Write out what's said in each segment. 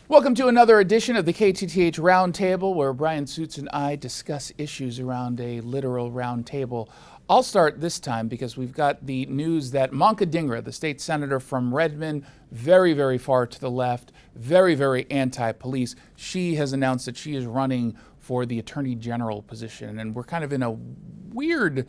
Welcome to another edition of the KTTH Roundtable, where Bryan Suits and I discuss issues around a literal round table. I'll start this time because we've got the news that Manka Dhingra, the state senator from Redmond, very, very far to the left, very, very anti-police, she has announced that she is running for the attorney general position. And we're kind of in a weird,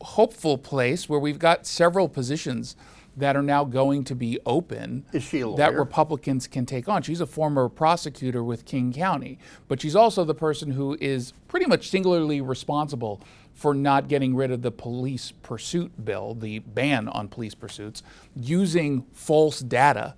hopeful place where we've got several positions that are now going to be open. Is she a lawyer? That Republicans can take on. She's a former prosecutor with King County, but she's also the person who is pretty much singularly responsible for not getting rid of the police pursuit bill, the ban on police pursuits, using false data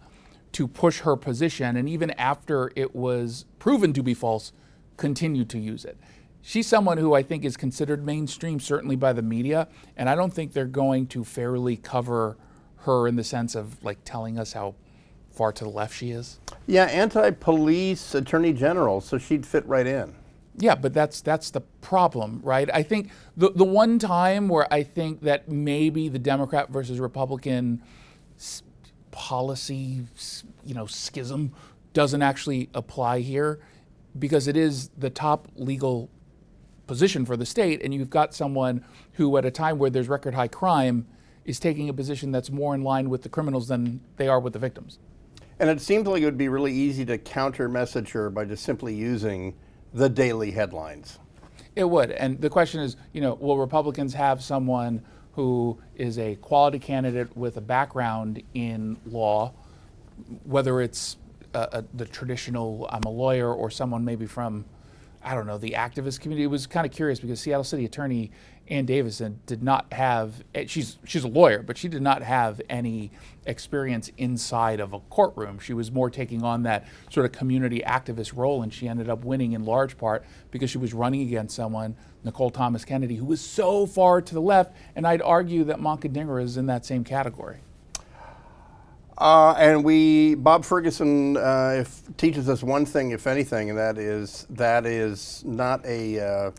to push her position, and even after it was proven to be false, continued to use it. She's someone who I think is considered mainstream, certainly by the media, and I don't think they're going to fairly cover her in the sense of like telling us how far to the left she is. Yeah, anti-police attorney general, so she'd fit right in. Yeah, but that's the problem, right? I think the one time where I think that maybe the Democrat versus Republican policy, schism doesn't actually apply here, because it is the top legal position for the state, and you've got someone who, at a time where there's record high crime, is taking a position that's more in line with the criminals than they are with the victims. And it seems like it would be really easy to counter message her by just simply using the daily headlines. It would. And the question is, will Republicans have someone who is a quality candidate with a background in law, whether it's the traditional, I'm a lawyer, or someone maybe from, I don't know, the activist community? It was kind of curious because Seattle City Attorney Ann Davison did not have, she's a lawyer, but she did not have any experience inside of a courtroom. She was more taking on that sort of community activist role, and she ended up winning in large part because she was running against someone, Nicole Thomas Kennedy, who was so far to the left, and I'd argue that Manka Dhingra is in that same category. And Bob Ferguson teaches us one thing, if anything, and that is not a,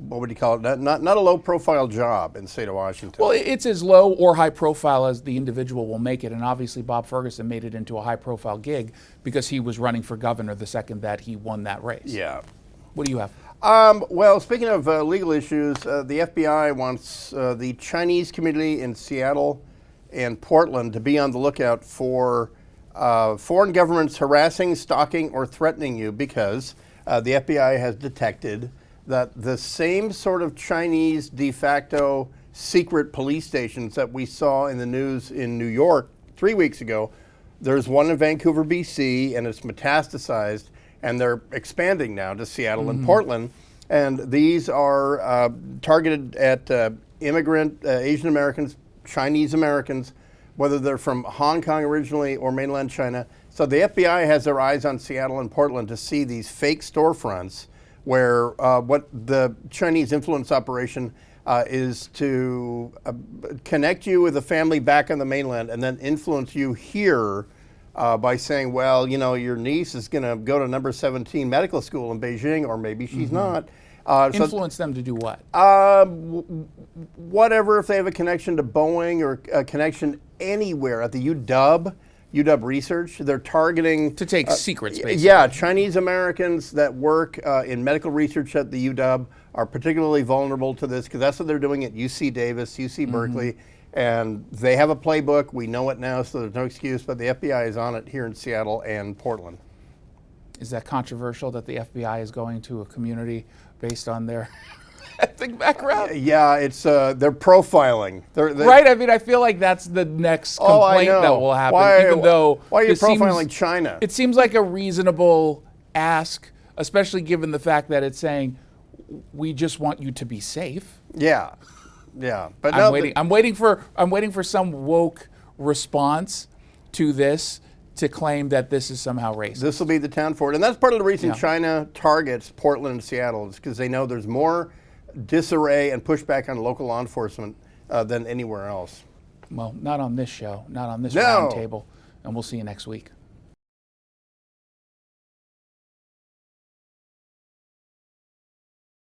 what would you call it? Not a low-profile job in the state of Washington. Well, it's as low or high profile as the individual will make it, and obviously Bob Ferguson made it into a high-profile gig because he was running for governor the second that he won that race. Yeah. What do you have? Well, speaking of legal issues, the FBI wants the Chinese community in Seattle and Portland to be on the lookout for foreign governments harassing, stalking, or threatening you, because the FBI has detected that the same sort of Chinese de facto secret police stations that we saw in the news in New York 3 weeks ago, there's one in Vancouver, BC, and it's metastasized, and they're expanding now to Seattle and Portland. And these are targeted at immigrant Asian Americans, Chinese Americans, whether they're from Hong Kong originally or mainland China. So the FBI has their eyes on Seattle and Portland to see these fake storefronts where what the Chinese influence operation is to connect you with a family back on the mainland and then influence you here by saying, well, your niece is going to go to number 17 medical school in Beijing, or maybe she's not. Influence them to do what? Whatever, if they have a connection to Boeing or a connection anywhere at the UW Research, they're targeting To take secrets, basically. Yeah, Chinese Americans that work in medical research at the UW are particularly vulnerable to this, because that's what they're doing at UC Davis, UC Berkeley, and they have a playbook. We know it now, so there's no excuse, but the FBI is on it here in Seattle and Portland. Is that controversial that the FBI is going to a community based on their ethnic background? Yeah, it's they're profiling. Right? I mean, I feel like that's the next complaint that will happen. Why are you profiling China? It seems like a reasonable ask, especially given the fact that it's saying, we just want you to be safe. Yeah, but I'm waiting for some woke response to this to claim that this is somehow racist. This will be the town for it, and that's part of the reason China targets Portland and Seattle, is because they know there's more disarray and pushback on local law enforcement than anywhere else. Well, not on this show, not on this round table, and we'll see you next week.